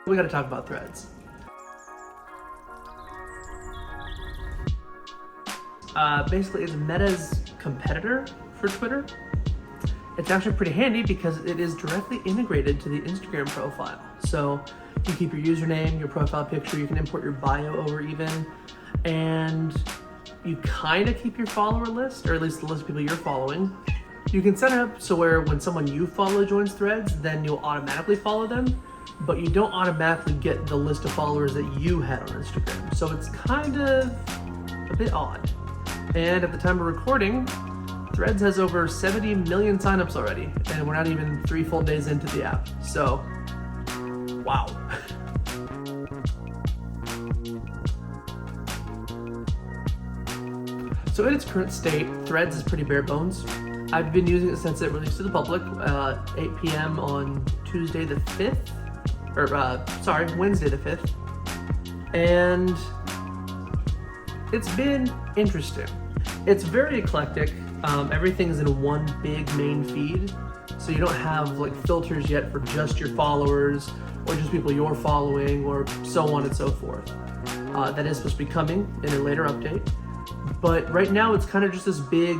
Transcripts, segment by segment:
we gotta talk about Threads. Basically, it's Meta's competitor for Twitter. It's actually pretty handy because it is directly integrated to the Instagram profile. So you keep your username, your profile picture, you can import your bio over even, and you kind of keep your follower list, or at least the list of people you're following. You can set it up so where when someone you follow joins Threads, then you'll automatically follow them, but you don't automatically get the list of followers that you had on Instagram. So it's kind of a bit odd. And at the time of recording, Threads has over 70 million signups already, and we're not even 3 full days into the app. So, wow. So in its current state, Threads is pretty bare bones. I've been using it since it released to the public, 8 p.m. on Tuesday the 5th, or Wednesday the 5th. And it's been interesting. It's very eclectic. Everything's in one big main feed. So you don't have like filters yet for just your followers or just people you're following or so on and so forth. That is supposed to be coming in a later update. But right now it's kind of just this big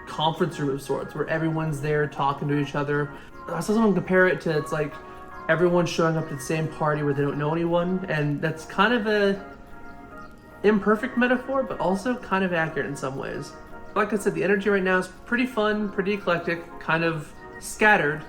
conference room of sorts where everyone's there talking to each other. I saw someone compare it to, it's like everyone's showing up to the same party where they don't know anyone, and that's kind of a imperfect metaphor, but also kind of accurate in some ways. Like I said, the energy right now is pretty fun, pretty eclectic, kind of scattered.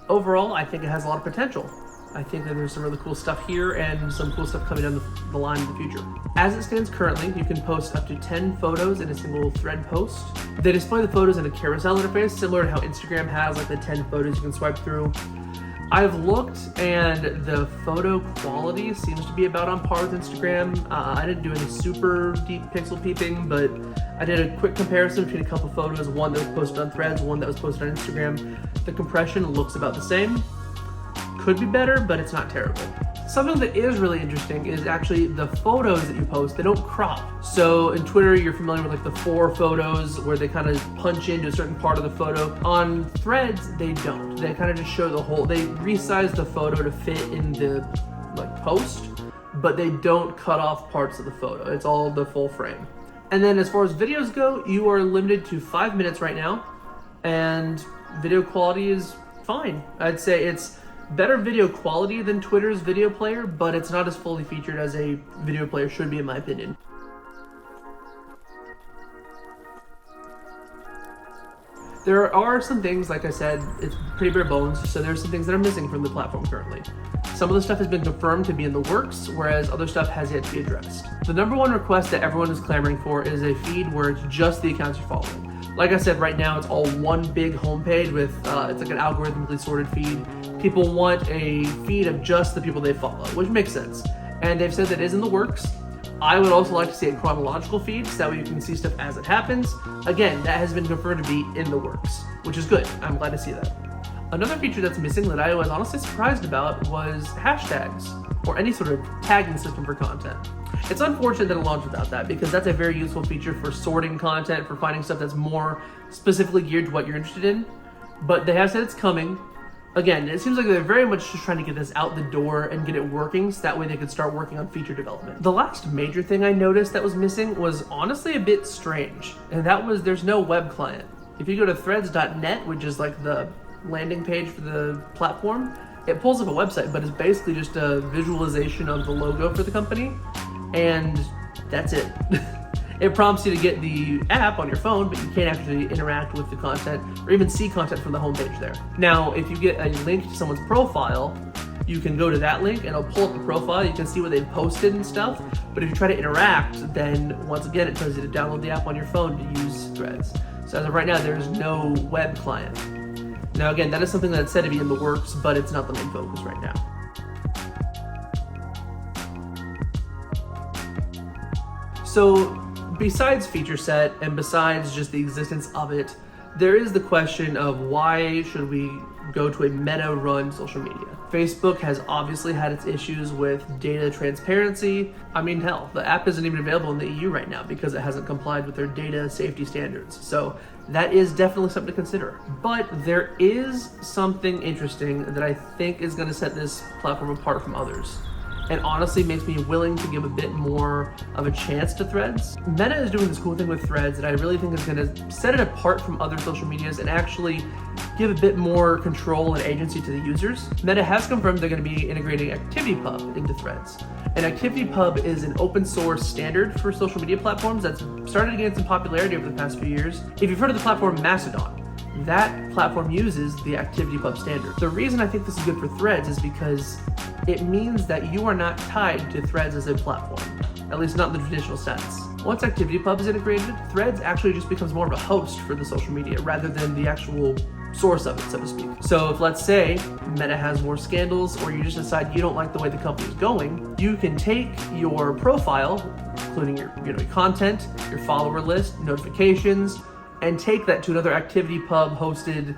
Overall, I think it has a lot of potential. I think that there's some really cool stuff here and some cool stuff coming down the line in the future. As it stands currently, you can post up to 10 photos in a single thread post. They display the photos in a carousel interface, similar to how Instagram has like the 10 photos you can swipe through. I've looked and the photo quality seems to be about on par with Instagram. I didn't do any super deep pixel peeping, but I did a quick comparison between a couple photos, one that was posted on Threads, one that was posted on Instagram. The compression looks about the same. Could be better, but it's not terrible. Something that is really interesting is actually the photos that you post, they don't crop. So in Twitter, you're familiar with like the 4 photos where they kind of punch into a certain part of the photo. On Threads, they don't. They kind of just show the whole, they resize the photo to fit in the like post, but they don't cut off parts of the photo. It's all the full frame. And then as far as videos go, you are limited to 5 minutes right now, and video quality is fine. I'd say it's better video quality than Twitter's video player, but it's not as fully featured as a video player should be, in my opinion. There are some things, like I said, it's pretty bare bones, so there's some things that are missing from the platform currently. Some of the stuff has been confirmed to be in the works, whereas other stuff has yet to be addressed. The number one request that everyone is clamoring for is a feed where it's just the accounts you're following. Like I said, right now it's all one big homepage with, it's like an algorithmically sorted feed. People want a feed of just the people they follow, which makes sense. And they've said that is in the works. I would also like to see a chronological feed so that way you can see stuff as it happens. Again, that has been confirmed to be in the works, which is good. I'm glad to see that. Another feature that's missing that I was honestly surprised about was hashtags, or any sort of tagging system for content. It's unfortunate that it launched without that, because that's a very useful feature for sorting content, for finding stuff that's more specifically geared to what you're interested in. But they have said it's coming. Again, it seems like they're very much just trying to get this out the door and get it working, so that way they could start working on feature development. The last major thing I noticed that was missing was honestly a bit strange, and that was there's no web client. If you go to threads.net, which is like the landing page for the platform, it pulls up a website, but it's basically just a visualization of the logo for the company, and that's it. It prompts you to get the app on your phone, but you can't actually interact with the content or even see content from the homepage there. Now, if you get a link to someone's profile, you can go to that link and it'll pull up the profile. You can see what they've posted and stuff. But if you try to interact, then once again, it tells you to download the app on your phone to use Threads. So as of right now, there's no web client. Now again, that is something that's said to be in the works, but it's not the main focus right now. So besides feature set and besides just the existence of it, There is the question of why should we go to a Meta-run social media? Facebook has obviously had its issues with data transparency. I mean, hell, the app isn't even available in the EU right now because it hasn't complied with their data safety standards. So that is definitely something to consider. But there is something interesting that I think is going to set this platform apart from others, and honestly makes me willing to give a bit more of a chance to Threads. Meta is doing this cool thing with Threads that I really think is gonna set it apart from other social medias and actually give a bit more control and agency to the users. Meta has confirmed they're gonna be integrating ActivityPub into Threads. And ActivityPub is an open source standard for social media platforms that's started to gain some popularity over the past few years. If you've heard of the platform Mastodon, that platform uses the ActivityPub standard. The reason I think this is good for Threads is because it means that you are not tied to Threads as a platform, at least not in the traditional sense. Once ActivityPub is integrated, Threads actually just becomes more of a host for the social media rather than the actual source of it, so to speak. So if, let's say, Meta has more scandals, or you just decide you don't like the way the company is going, you can take your profile, including your content, your follower list, notifications, and take that to another ActivityPub hosted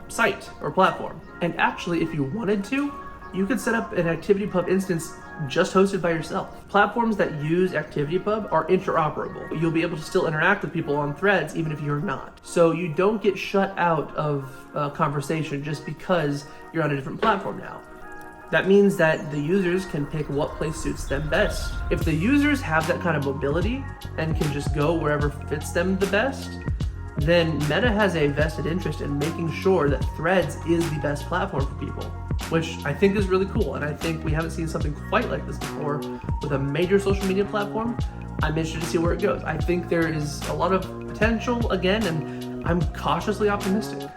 site or platform. And actually, if you wanted to, you could set up an ActivityPub instance just hosted by yourself. Platforms that use ActivityPub are interoperable. You'll be able to still interact with people on Threads even if you're not. So you don't get shut out of a conversation just because you're on a different platform now. That means that the users can pick what place suits them best. If the users have that kind of mobility and can just go wherever fits them the best, then Meta has a vested interest in making sure that Threads is the best platform for people, which I think is really cool. And I think we haven't seen something quite like this before with a major social media platform. I'm interested to see where it goes. I think there is a lot of potential again, and I'm cautiously optimistic.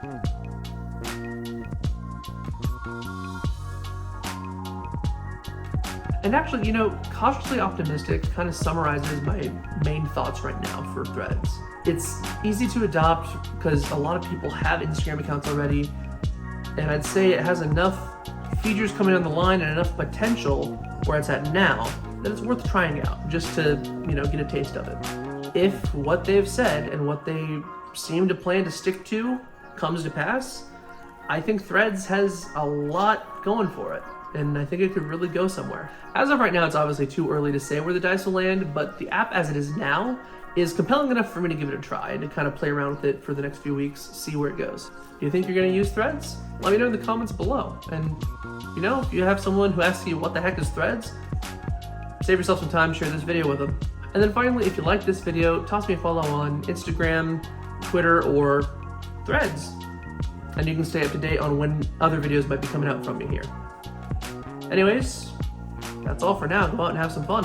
And actually, cautiously optimistic kind of summarizes my main thoughts right now for Threads. It's easy to adopt because a lot of people have Instagram accounts already, and I'd say it has enough features coming on the line and enough potential where it's at now that it's worth trying out just to, get a taste of it. If what they've said and what they seem to plan to stick to comes to pass, I think Threads has a lot going for it, and I think it could really go somewhere. As of right now, it's obviously too early to say where the dice will land, but the app as it is now is compelling enough for me to give it a try and to kind of play around with it for the next few weeks, see where it goes. Do you think you're going to use Threads? Let me know in the comments below. And, if you have someone who asks you what the heck is Threads, save yourself some time, share this video with them. And then finally, if you like this video, toss me a follow on Instagram, Twitter, or Threads. And you can stay up to date on when other videos might be coming out from me here. Anyways, that's all for now. Go out and have some fun.